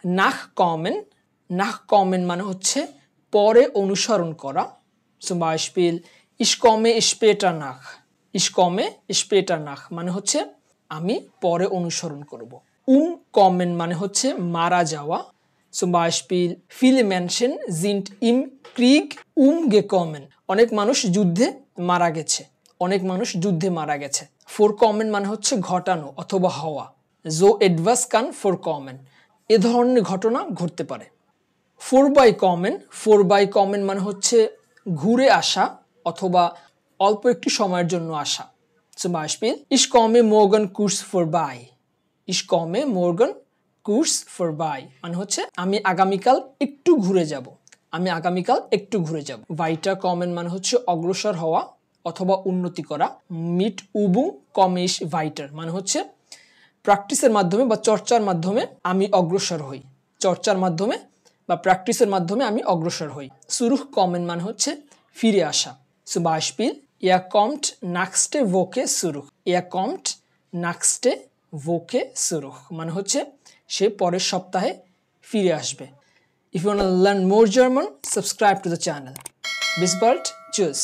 nachkommen মানে হচ্ছে পরে অনুসরণ করা। Zum Beispiel ich komme später nach. Ich komme später nach মানে হচ্ছে আমি পরে অনুসরণ করব। Umkommen মানে হচ্ছে মারা যাওয়া। Zum Beispiel viele Menschen sind im Krieg umgekommen. অনেক মানুষ যুদ্ধে মারা গেছে। অনেক মানুষ যুদ্ধে মারা গেছে। Vorkommen মানে হচ্ছে ঘটানো অথবা হওয়া। So etwas kann vorkommen. এ ধরনের ঘটনা ঘটতে পারে। Vorbeikommen মানে হচ্ছে ঘুরে আসা অথবা অল্প একটু সময়ের জন্য আসা। Zum Beispiel ich komme morgen kurz vorbei. Ich komme morgen kurz vorbei মানে হচ্ছে আমি আগামীকাল একটু ঘুরে যাব। Weiterkommen মানে হচ্ছে অগ্রসর হওয়া অথবা উন্নতি করা। Mit Übung komme ich weiter মানে হচ্ছে প্র্যাকটিসের মাধ্যমে বা চর্চার মাধ্যমে আমি অগ্রসর হই। Zurückkommen মানে হচ্ছে ফিরে আসা। Zum Beispiel er kommt nächste Woche zurück. মানে হচ্ছে সে পরের সপ্তাহে ফিরে আসবে। If you want to learn more German, subscribe to the channel. Bis bald. Tschüss.